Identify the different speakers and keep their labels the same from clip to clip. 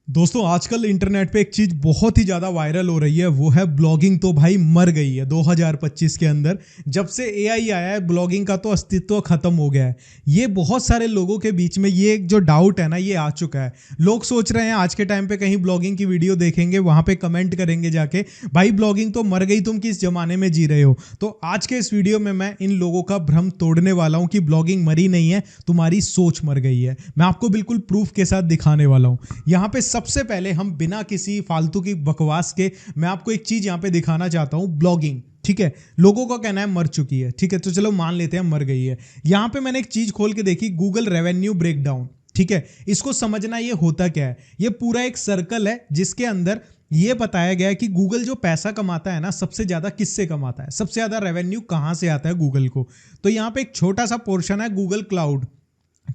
Speaker 1: दोस्तों आजकल इंटरनेट पे एक चीज बहुत ही ज्यादा वायरल हो रही है, वो है ब्लॉगिंग तो भाई मर गई है 2025 के अंदर। जब से एआई आया है ब्लॉगिंग का तो अस्तित्व खत्म हो गया है। ये बहुत सारे लोगों के बीच में ये जो डाउट है ना, ये आ चुका है। लोग सोच रहे हैं आज के टाइम पे कहीं ब्लॉगिंग की वीडियो देखेंगे, वहां पे कमेंट करेंगे जाके, भाई ब्लॉगिंग तो मर गई, तुम किस जमाने में जी रहे हो। तो आज के इस वीडियो में मैं इन लोगों का भ्रम तोड़ने वाला हूं कि ब्लॉगिंग मरी नहीं है, तुम्हारी सोच मर गई है। मैं आपको बिल्कुल प्रूफ के साथ दिखाने वाला हूं। यहां पे सबसे पहले हम बिना किसी फालतू की बकवास के मैं आपको एक चीज यहां पे दिखाना चाहता हूं। ब्लॉगिंग, ठीक है, लोगों का कहना है मर चुकी है, ठीक है, तो चलो मान लेते हैं मर गई है। यहां पे मैंने एक चीज खोल के देखी, गूगल रेवेन्यू ब्रेकडाउन, ठीक है। इसको समझना ये होता क्या है, ये पूरा एक सर्कल है जिसके अंदर ये बताया गया है कि गूगल जो पैसा कमाता है ना, सबसे ज्यादा किससे कमाता है, सबसे ज्यादा रेवेन्यू कहां से आता है गूगल को। तो यहां पे एक छोटा सा पोर्शन है गूगल क्लाउड,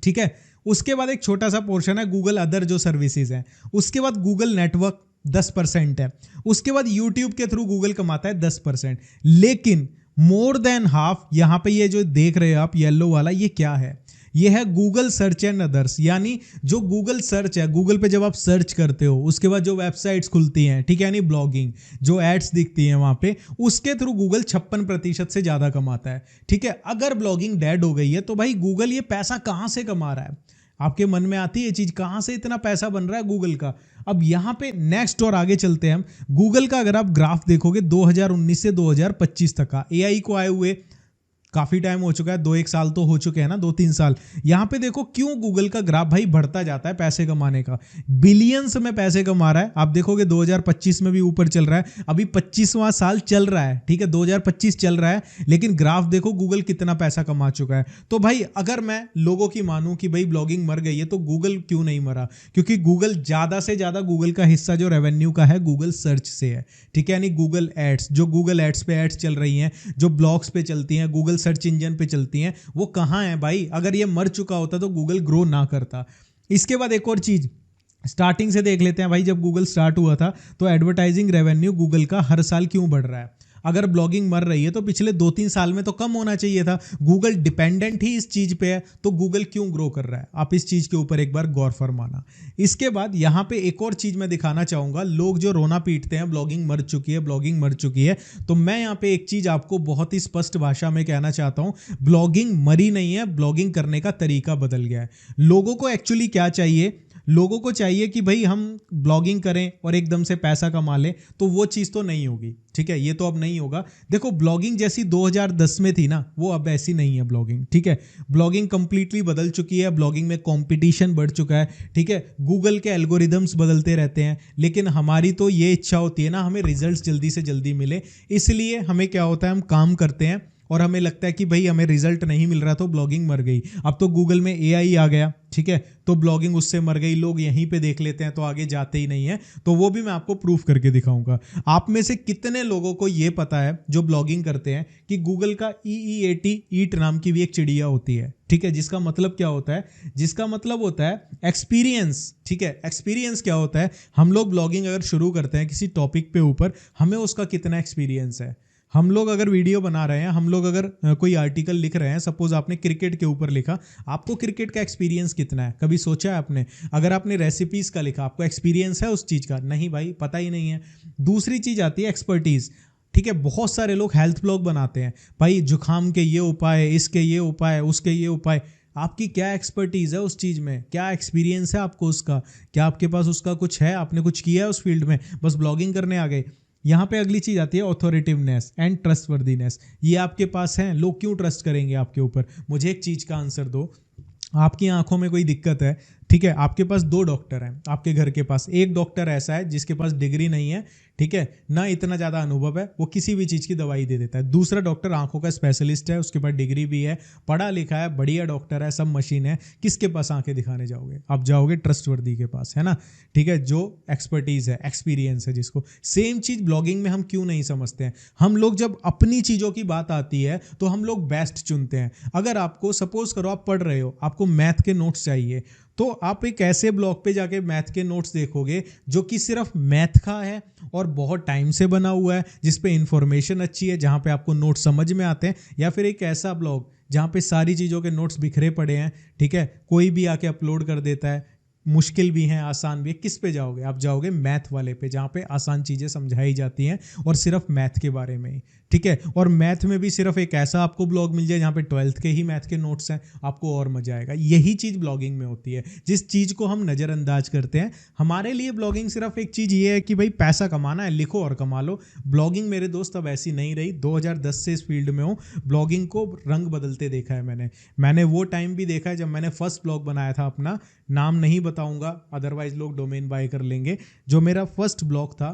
Speaker 1: ठीक है। उसके बाद एक छोटा सा पोर्शन है गूगल अदर जो सर्विसेज हैं। उसके बाद गूगल नेटवर्क 10% है। उसके बाद यूट्यूब के थ्रू गूगल कमाता है 10%। लेकिन मोर देन हाफ यहां पे ये जो देख रहे हो आप येलो वाला, ये क्या है, ये है गूगल सर्च एंड अदर्स। यानी जो गूगल सर्च है, गूगल पे जब आप सर्च करते हो उसके बाद जो वेबसाइट्स खुलती हैं, ठीक है, यानी ब्लॉगिंग जो एड्स दिखती हैं वहां पे, उसके थ्रू गूगल 56% से ज्यादा कमाता है, ठीक है। अगर ब्लॉगिंग डेड हो गई है तो भाई गूगल ये पैसा कहां से कमा रहा है। आपके मन में आती है ये चीज, कहां से इतना पैसा बन रहा है गूगल का। अब यहां पे नेक्स्ट और आगे चलते हैं हम। गूगल का अगर आप ग्राफ देखोगे 2019 से 2025 तक का, एआई को आए हुए काफी टाइम हो चुका है, 2-1 साल तो हो चुके हैं ना, 2-3 साल। यहां पे देखो क्यों गूगल का ग्राफ भाई बढ़ता जाता है पैसे कमाने का, बिलियंस में पैसे कमा रहा है। आप देखोगे 2025 में भी ऊपर चल रहा है, अभी 25वां साल चल रहा है, ठीक है, 2025 चल रहा है, लेकिन ग्राफ देखो गूगल कितना पैसा कमा चुका है। तो भाई अगर मैं लोगों की मानूं कि भाई ब्लॉगिंग मर गई है, तो गूगल क्यों नहीं मरा, क्योंकि गूगल ज्यादा से ज्यादा गूगल का हिस्सा जो रेवेन्यू का है गूगल सर्च से है, ठीक है। यानी गूगल एड्स, जो गूगल एड्स पे एड्स चल रही हैं, जो ब्लॉग्स पे चलती हैं, गूगल सर्च इंजन पे चलती हैं, वो कहां है भाई। अगर ये मर चुका होता तो गूगल ग्रो ना करता। इसके बाद एक और चीज स्टार्टिंग से देख लेते हैं भाई। जब गूगल स्टार्ट हुआ था तो एडवर्टाइजिंग रेवेन्यू गूगल का हर साल क्यों बढ़ रहा है। अगर ब्लॉगिंग मर रही है तो पिछले 2-3 साल में तो कम होना चाहिए था। गूगल डिपेंडेंट ही इस चीज पे है, तो गूगल क्यों ग्रो कर रहा है। आप इस चीज के ऊपर एक बार गौर फरमाना। इसके बाद यहां पे एक और चीज मैं दिखाना चाहूंगा। लोग जो रोना पीटते हैं ब्लॉगिंग मर चुकी है, ब्लॉगिंग मर चुकी है, तो मैं यहां पे एक चीज आपको बहुत ही स्पष्ट भाषा में कहना चाहता हूं, ब्लॉगिंग मरी नहीं है, ब्लॉगिंग करने का तरीका बदल गया है। लोगों को एक्चुअली क्या चाहिए, लोगों को चाहिए कि भाई हम ब्लॉगिंग करें और एकदम से पैसा कमा लें, तो वो चीज़ तो नहीं होगी, ठीक है, ये तो अब नहीं होगा। देखो ब्लॉगिंग जैसी 2010 में थी ना, वो अब ऐसी नहीं है ब्लॉगिंग, ठीक है। ब्लॉगिंग कंप्लीटली बदल चुकी है, ब्लॉगिंग में कंपटीशन बढ़ चुका है, ठीक है। गूगल के एल्गोरिदम्स बदलते रहते हैं, लेकिन हमारी तो ये इच्छा होती है ना, हमें रिजल्ट्स जल्दी से जल्दी मिले। इसलिए हमें क्या होता है, हम काम करते हैं और हमें लगता है कि भाई हमें रिजल्ट नहीं मिल रहा तो ब्लॉगिंग मर गई। अब तो गूगल में एआई आ गया, ठीक है, तो ब्लॉगिंग उससे मर गई। लोग यहीं पे देख लेते हैं तो आगे जाते ही नहीं है। तो वो भी मैं आपको प्रूफ करके दिखाऊंगा। आप में से कितने लोगों को ये पता है जो ब्लॉगिंग करते हैं कि गूगल का EEAT ईट नाम की भी एक चिड़िया होती है, ठीक है, जिसका मतलब क्या होता है, जिसका मतलब होता है एक्सपीरियंस, ठीक है। एक्सपीरियंस क्या होता है, हम लोग ब्लॉगिंग अगर शुरू करते हैं किसी टॉपिक पे ऊपर, हमें उसका कितना एक्सपीरियंस है। हम लोग अगर वीडियो बना रहे हैं, हम लोग अगर कोई आर्टिकल लिख रहे हैं, सपोज आपने क्रिकेट के ऊपर लिखा, आपको क्रिकेट का एक्सपीरियंस कितना है, कभी सोचा है आपने। अगर आपने रेसिपीज का लिखा, आपको एक्सपीरियंस है उस चीज का, नहीं भाई, पता ही नहीं है। दूसरी चीज आती है एक्सपर्टीज, ठीक है। बहुत सारे लोग हेल्थ ब्लॉग बनाते हैं, भाई जुकाम के ये उपाय, इसके ये उपाय, उसके ये उपाय। आपकी क्या एक्सपर्टीज है उस चीज में, क्या एक्सपीरियंस है आपको उसका, क्या आपके पास उसका कुछ है, आपने कुछ किया है उस फील्ड में, बस ब्लॉगिंग करने आ गए। यहाँ पे अगली चीज आती है ऑथोरिटिवनेस एंड ट्रस्टवर्दीनेस। ये आपके पास है, लोग क्यों ट्रस्ट करेंगे आपके ऊपर। मुझे एक चीज का आंसर दो, आपकी आंखों में कोई दिक्कत है, ठीक है, आपके पास 2 डॉक्टर हैं आपके घर के पास। एक डॉक्टर ऐसा है जिसके पास डिग्री नहीं है, ठीक है, ना इतना ज्यादा अनुभव है, वो किसी भी चीज की दवाई दे देता है। दूसरा डॉक्टर आंखों का स्पेशलिस्ट है, उसके पास डिग्री भी है, पढ़ा लिखा है, बढ़िया डॉक्टर है, सब मशीन है। किसके पास आंखें दिखाने जाओगे, आप जाओगे ट्रस्टवर्दी के पास, है ना, ठीक है, जो एक्सपर्टीज है, एक्सपीरियंस है जिसको। सेम चीज ब्लॉगिंग में हम क्यों नहीं समझते हैं। हम लोग जब अपनी चीजों की बात आती है तो हम लोग बेस्ट चुनते हैं। अगर आपको सपोज करो आप पढ़ रहे हो, आपको मैथ के नोट्स चाहिए, तो आप एक ऐसे ब्लॉग पे जाके मैथ के नोट्स देखोगे जो कि सिर्फ मैथ का है और बहुत टाइम से बना हुआ है, जिस पे इंफॉर्मेशन अच्छी है, जहां पे आपको नोट्स समझ में आते हैं। या फिर एक ऐसा ब्लॉग जहां पे सारी चीज़ों के नोट्स बिखरे पड़े हैं, ठीक है, कोई भी आके अपलोड कर देता है, मुश्किल भी हैं, आसान भी है। किस पे जाओगे? आप जाओगे मैथ वाले पे, जहाँ पे आसान चीज़ें समझाई जाती हैं और सिर्फ मैथ के बारे में ही, ठीक है। और मैथ में भी सिर्फ एक ऐसा आपको ब्लॉग मिल जाए जहाँ पे 12th के ही मैथ के नोट्स हैं, आपको और मजा आएगा। यही चीज़ ब्लॉगिंग में होती है, जिस चीज़ को हम नज़रअंदाज करते हैं। हमारे लिए ब्लॉगिंग सिर्फ एक चीज़ ये है कि भाई पैसा कमाना है, लिखो और कमा लो। ब्लॉगिंग मेरे दोस्त अब ऐसी नहीं रही। 2010 से इस फील्ड में हूँ, ब्लॉगिंग को रंग बदलते देखा है मैंने वो टाइम भी देखा है जब मैंने फर्स्ट ब्लॉग बनाया था अपना, नाम नहीं बताऊंगा अदरवाइज लोग डोमेन बाय कर लेंगे। जो मेरा फर्स्ट ब्लॉग था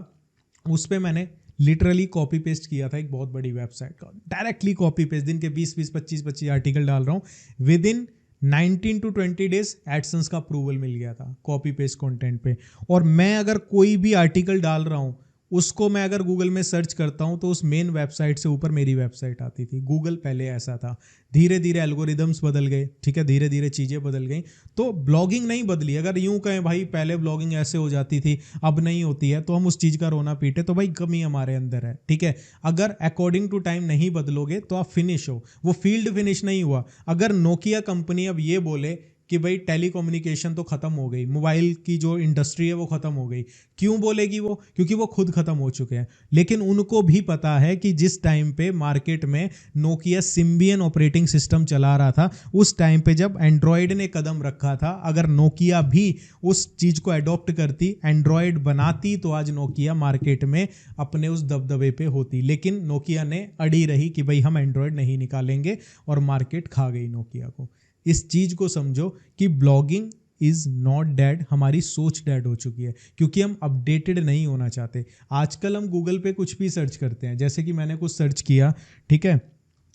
Speaker 1: उस पे मैंने लिटरली कॉपी पेस्ट किया था एक बहुत बड़ी वेबसाइट का, डायरेक्टली कॉपी पेस्ट। दिन के 20-20 25-25 आर्टिकल डाल रहा हूँ, with in 19 to 20 days AdSense का अप्रूवल मिल गया था कॉपी पेस्ट कंटेंट पे। और मैं अगर कोई भी आर्टिकल डाल रहा हूँ उसको मैं अगर गूगल में सर्च करता हूँ तो उस मेन वेबसाइट से ऊपर मेरी वेबसाइट आती थी। गूगल पहले ऐसा था, धीरे धीरे एल्गोरिदम्स बदल गए, ठीक है, धीरे धीरे चीज़ें बदल गई। तो ब्लॉगिंग नहीं बदली। अगर यूं कहें भाई पहले ब्लॉगिंग ऐसे हो जाती थी अब नहीं होती है, तो हम उस चीज़ का रोना पीटे तो भाई कमी हमारे अंदर है, ठीक है। अगर अकॉर्डिंग टू टाइम नहीं बदलोगे तो आप फिनिश हो, वो फील्ड फिनिश नहीं हुआ। अगर नोकिया कंपनी अब ये बोले कि भाई टेलीकम्युनिकेशन तो खत्म हो गई, मोबाइल की जो इंडस्ट्री है वो खत्म हो गई, क्यों बोलेगी वो? क्योंकि वो खुद खत्म हो चुके हैं। लेकिन उनको भी पता है कि जिस टाइम पे मार्केट में नोकिया सिम्बियन ऑपरेटिंग सिस्टम चला रहा था, उस टाइम पे जब एंड्रॉयड ने कदम रखा था, अगर नोकिया भी उस चीज को अडॉप्ट करती, एंड्रॉयड बनाती, तो आज नोकिया मार्केट में अपने उस दबदबे पे होती। लेकिन नोकिया ने अड़ी रही कि भाई हम एंड्रॉयड नहीं निकालेंगे, और मार्केट खा गई नोकिया को। इस चीज को समझो कि ब्लॉगिंग इज नॉट डेड, हमारी सोच डेड हो चुकी है क्योंकि हम अपडेटेड नहीं होना चाहते। आजकल हम गूगल पे कुछ भी सर्च करते हैं, जैसे कि मैंने कुछ सर्च किया, ठीक है,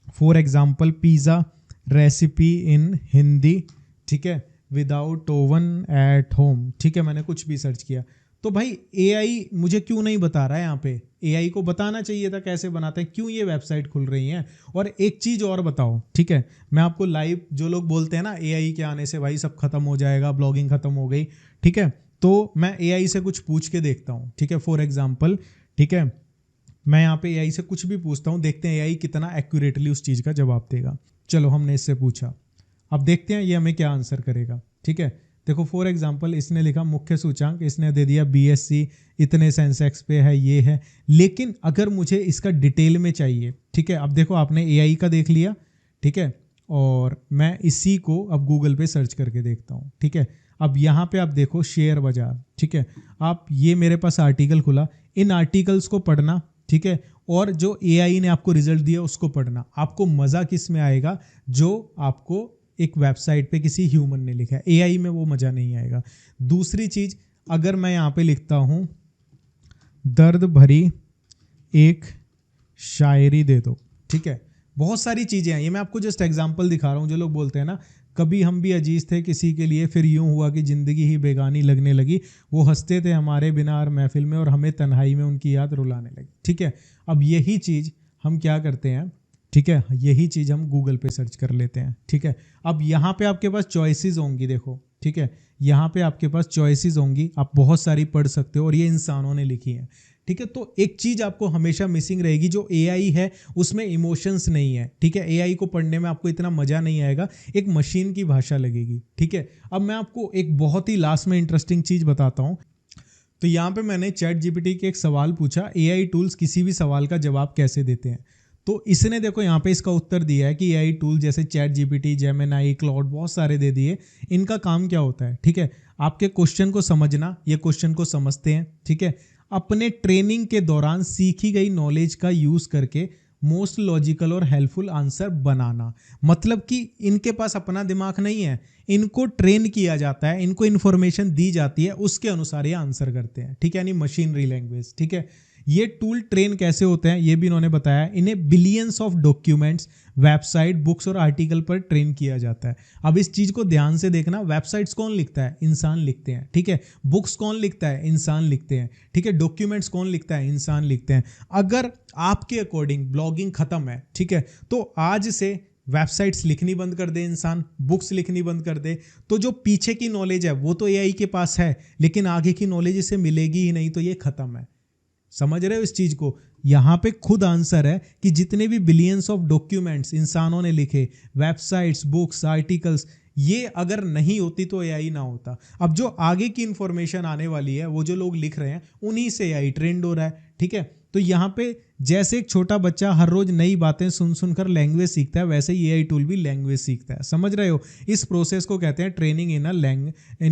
Speaker 1: फॉर एग्जाम्पल पिज़्ज़ा रेसिपी इन हिंदी, ठीक है, विदाउट ओवन एट होम, ठीक है, मैंने कुछ भी सर्च किया। तो भाई एआई मुझे क्यों नहीं बता रहा है? यहाँ पे एआई को बताना चाहिए था कैसे बनाते हैं, क्यों ये वेबसाइट खुल रही हैं। और एक चीज़ और बताओ, ठीक है, मैं आपको लाइव, जो लोग बोलते हैं ना एआई के आने से भाई सब खत्म हो जाएगा, ब्लॉगिंग खत्म हो गई, ठीक है, तो मैं एआई से कुछ पूछ के देखता हूँ, ठीक है, फॉर एग्जाम्पल, ठीक है, मैं यहाँ पे एआई से कुछ भी पूछता हूँ, देखते हैं एआई कितना एक्यूरेटली उस चीज़ का जवाब देगा। चलो हमने इससे पूछा, अब देखते हैं ये हमें क्या आंसर करेगा, ठीक है। देखो फॉर एग्जांपल इसने लिखा मुख्य सूचांक, इसने दे दिया बीएससी इतने सेंसेक्स पे है, ये है। लेकिन अगर मुझे इसका डिटेल में चाहिए, ठीक है, अब देखो आपने एआई का देख लिया, ठीक है, और मैं इसी को अब गूगल पे सर्च करके देखता हूँ, ठीक है। अब यहाँ पे आप देखो शेयर बाजार, ठीक है, आप ये मेरे पास आर्टिकल खुला, इन आर्टिकल्स को पढ़ना, ठीक है, और जो एआई ने आपको रिजल्ट दिया उसको पढ़ना। आपको मज़ा किस में आएगा? जो आपको एक वेबसाइट पे किसी ह्यूमन ने लिखा है, एआई में वो मज़ा नहीं आएगा। दूसरी चीज़, अगर मैं यहाँ पे लिखता हूँ दर्द भरी एक शायरी दे दो, ठीक है, बहुत सारी चीज़ें हैं, ये मैं आपको जस्ट एग्जांपल दिखा रहा हूँ। जो लोग बोलते हैं ना कभी हम भी अजीज थे किसी के लिए, फिर यूं हुआ कि ज़िंदगी ही बेगानी लगने लगी, वो हंसते थे हमारे बिना हर महफिल में, और हमें तन्हाई में उनकी याद रुलाने लगी, ठीक है। अब यही चीज़ हम क्या करते हैं, ठीक है, यही चीज़ हम गूगल पे सर्च कर लेते हैं, ठीक है। अब यहाँ पे आपके पास चॉइसेस होंगी, देखो, ठीक है, यहाँ पे आपके पास चॉइसेस होंगी, आप बहुत सारी पढ़ सकते हो, और ये इंसानों ने लिखी हैं, ठीक है। तो एक चीज़ आपको हमेशा मिसिंग रहेगी, जो एआई है उसमें इमोशंस नहीं है, ठीक है। एआई को पढ़ने में आपको इतना मज़ा नहीं आएगा, एक मशीन की भाषा लगेगी, ठीक है। अब मैं आपको एक बहुत ही लास्ट में इंटरेस्टिंग चीज़ बताता हूँ। तो यहाँ पे मैंने चैट जीपीटी के एक सवाल पूछा, एआई टूल्स किसी भी सवाल का जवाब कैसे देते हैं। तो इसने देखो यहाँ पे इसका उत्तर दिया है कि एआई टूल जैसे चैट जीपीटी, जेमिनाई, क्लाउड, बहुत सारे दे दिए। इनका काम क्या होता है, ठीक है, आपके क्वेश्चन को समझना, ये क्वेश्चन को समझते हैं, ठीक है, अपने ट्रेनिंग के दौरान सीखी गई नॉलेज का यूज़ करके मोस्ट लॉजिकल और हेल्पफुल आंसर बनाना। मतलब कि इनके पास अपना दिमाग नहीं है, इनको ट्रेन किया जाता है, इनको इन्फॉर्मेशन दी जाती है, उसके अनुसार ये आंसर करते हैं, ठीक है, यानी मशीनरी लैंग्वेज, ठीक है। ये टूल ट्रेन कैसे होते हैं ये भी इन्होंने बताया। इन्हें billions of documents, website, books और आर्टिकल पर ट्रेन किया जाता है। अब इस चीज़ को ध्यान से देखना, वेबसाइट्स कौन लिखता है? इंसान लिखते हैं, ठीक है। बुक्स कौन लिखता है? इंसान लिखते हैं, ठीक है। डॉक्यूमेंट्स कौन लिखता है? इंसान लिखते हैं। अगर आपके अकॉर्डिंग ब्लॉगिंग खत्म है, ठीक है, तो आज से वेबसाइट्स लिखनी बंद कर दे इंसान, बुक्स लिखनी बंद कर दे, तो जो पीछे की नॉलेज है वो तो एआई के पास है, लेकिन आगे की नॉलेज इसे मिलेगी ही नहीं, तो ये खत्म है। समझ रहे हो इस चीज को? यहां पे खुद आंसर है कि जितने भी बिलियंस ऑफ डॉक्यूमेंट्स इंसानों ने लिखे, वेबसाइट्स, बुक्स, आर्टिकल्स, ये अगर नहीं होती तो एआई ना होता। अब जो आगे की इंफॉर्मेशन आने वाली है, वो जो लोग लिख रहे हैं उन्हीं से एआई ट्रेंड हो रहा है, ठीक है। तो यहाँ पे जैसे एक छोटा बच्चा हर रोज नई बातें सुन सुनकर लैंग्वेज सीखता है, वैसे ही एआई टूल भी लैंग्वेज सीखता है, समझ रहे हो। इस प्रोसेस को कहते हैं training in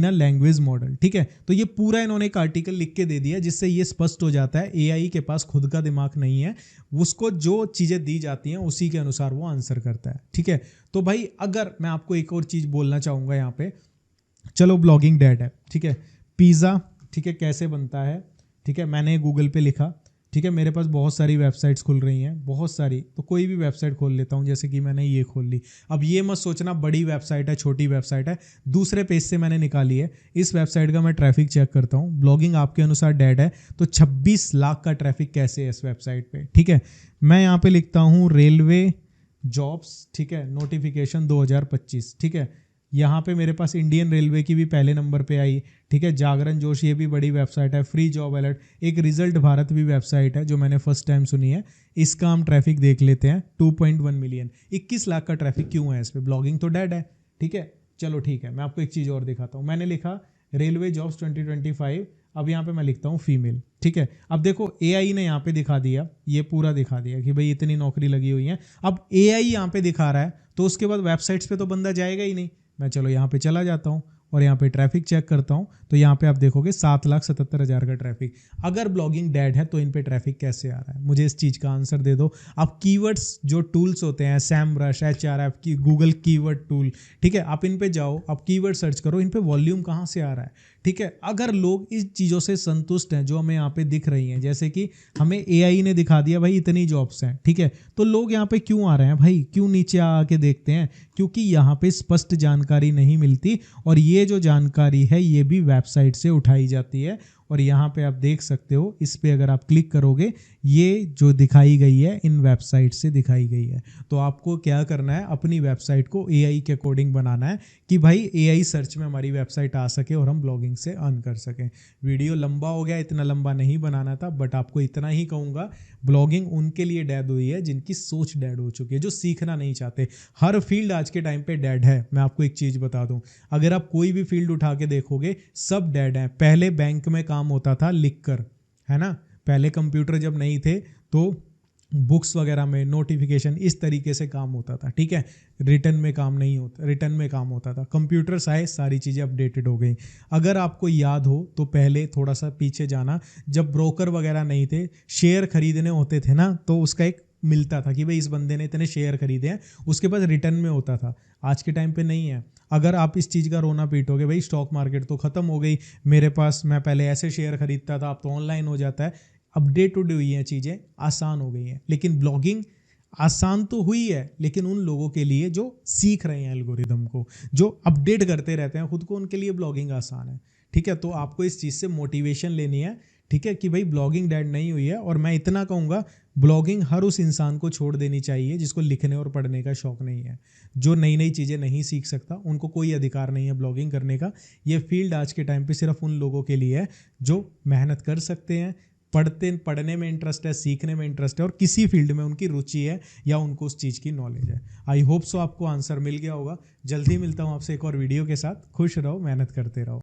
Speaker 1: a language model, ठीक है। तो ये पूरा इन्होंने एक आर्टिकल लिख के दे दिया, जिससे ये स्पष्ट हो जाता है एआई के पास खुद का दिमाग नहीं है, उसको जो चीजें दी जाती हैं उसी के अनुसार वो आंसर करता है, ठीक है। तो भाई अगर मैं आपको एक और चीज बोलना चाहूंगा यहाँ पे, चलो ब्लॉगिंग डेड है, ठीक है। पिज्जा, ठीक है, कैसे बनता है, ठीक है, मैंने गूगल पे लिखा, ठीक है। मेरे पास बहुत सारी वेबसाइट्स खुल रही हैं, बहुत सारी, तो कोई भी वेबसाइट खोल लेता हूँ, जैसे कि मैंने ये खोल ली। अब ये मत सोचना बड़ी वेबसाइट है छोटी वेबसाइट है, दूसरे पेज से मैंने निकाली है। इस वेबसाइट का मैं ट्रैफिक चेक करता हूँ, ब्लॉगिंग आपके अनुसार डेड है, तो 26 लाख का ट्रैफिक कैसे है इस वेबसाइट पे, ठीक है। मैं यहाँ पे लिखता हूँ रेलवे जॉब्स, ठीक है, नोटिफिकेशन 2025, ठीक है। यहाँ पे मेरे पास इंडियन रेलवे की भी पहले नंबर पे आई, ठीक है। जागरण जोश, ये भी बड़ी वेबसाइट है। फ्री जॉब अलर्ट, एक रिजल्ट भारत भी वेबसाइट है जो मैंने फर्स्ट टाइम सुनी है। इसका हम ट्रैफिक देख लेते हैं, 2.1 मिलियन, 21 लाख का ट्रैफिक क्यों है इस पर, ब्लॉगिंग तो डेड है, ठीक है। चलो ठीक है, मैं आपको एक चीज़ और दिखाता हूँ। मैंने लिखा रेलवे जॉब्स 2025, अब यहाँ पे मैं लिखता हूँ फीमेल, ठीक है। अब देखो एआई ने यहाँ पे दिखा दिया, ये पूरा दिखा दिया कि भाई इतनी नौकरी लगी हुई है। अब एआई यहाँ पे दिखा रहा है, तो उसके बाद वेबसाइट्स पे तो बंदा जाएगा ही नहीं। मैं चलो यहाँ पे चला जाता हूँ और यहाँ पे ट्रैफिक चेक करता हूँ, तो यहाँ पे आप देखोगे 7,77,000 का ट्रैफिक। अगर ब्लॉगिंग डेड है तो इन पे ट्रैफिक कैसे आ रहा है, मुझे इस चीज़ का आंसर दे दो। आप कीवर्ड्स जो टूल्स होते हैं, सैमरश, HRF की, गूगल कीवर्ड टूल, ठीक है, आप इन पे जाओ, आप कीवर्ड सर्च करो, इन पे वॉल्यूम कहाँ से आ रहा है, ठीक है। अगर लोग इस चीज़ों से संतुष्ट हैं जो हमें यहाँ पे दिख रही हैं, जैसे कि हमें एआई ने दिखा दिया भाई इतनी जॉब्स हैं, ठीक है, तो लोग यहाँ पे क्यों आ रहे हैं भाई, क्यों नीचे आके देखते हैं, क्योंकि यहाँ पे स्पष्ट जानकारी नहीं मिलती, और ये जो जानकारी है ये भी वेबसाइट से उठाई जाती है। और यहाँ पे आप देख सकते हो, इस पे अगर आप क्लिक करोगे, ये जो दिखाई गई है इन वेबसाइट से दिखाई गई है। तो आपको क्या करना है, अपनी वेबसाइट को एआई के अकॉर्डिंग बनाना है कि भाई एआई सर्च में हमारी वेबसाइट आ सके और हम ब्लॉगिंग से अर्न कर सकें। वीडियो लंबा हो गया, इतना लंबा नहीं बनाना था, बट आपको इतना ही कहूँगा, ब्लॉगिंग उनके लिए डेड हुई है जिनकी सोच डेड हो चुकी है, जो सीखना नहीं चाहते। हर फील्ड आज के टाइम पे डेड है। मैं आपको एक चीज़ बता दूं, अगर आप कोई भी फील्ड उठा के देखोगे सब डेड है। पहले बैंक में काम होता था लिखकर, है ना, पहले कंप्यूटर जब नहीं थे तो बुक्स वगैरह में नोटिफिकेशन इस तरीके से काम होता था, ठीक है। रिटर्न में काम नहीं होता, रिटर्न में काम होता था। कंप्यूटर्स आए, सारी चीज़ें अपडेटेड हो गई। अगर आपको याद हो तो पहले थोड़ा सा पीछे जाना, जब ब्रोकर वगैरह नहीं थे, शेयर खरीदने होते थे ना, तो उसका एक मिलता था कि भाई इस बंदे ने इतने शेयर खरीदे हैं, उसके पास रिटर्न में होता था। आज के टाइम पे नहीं है। अगर आप इस चीज़ का रोना पीटोगे भाई स्टॉक मार्केट तो ख़त्म हो गई, मेरे पास, मैं पहले ऐसे शेयर खरीदता था, अब तो ऑनलाइन हो जाता है, अपडेटेड हुई हैं चीज़ें, आसान हो गई हैं। लेकिन ब्लॉगिंग आसान तो हुई है, लेकिन उन लोगों के लिए जो सीख रहे हैं एल्गोरिदम को, जो अपडेट करते रहते हैं खुद को, उनके लिए ब्लॉगिंग आसान है, ठीक है। तो आपको इस चीज़ से मोटिवेशन लेनी है, ठीक है, कि भाई ब्लॉगिंग डेड नहीं हुई है। और मैं इतना कहूँगा, ब्लॉगिंग हर उस इंसान को छोड़ देनी चाहिए जिसको लिखने और पढ़ने का शौक नहीं है, जो नई नई चीज़ें नहीं सीख सकता, उनको कोई अधिकार नहीं है ब्लॉगिंग करने का। ये फील्ड आज के टाइम पे सिर्फ उन लोगों के लिए है जो मेहनत कर सकते हैं, पढ़ने में इंटरेस्ट है, सीखने में इंटरेस्ट है, और किसी फील्ड में उनकी रुचि है या उनको उस चीज़ की नॉलेज है। आई होप सो आपको आंसर मिल गया होगा। जल्दी मिलता हूँ आपसे एक और वीडियो के साथ। खुश रहो, मेहनत करते रहो।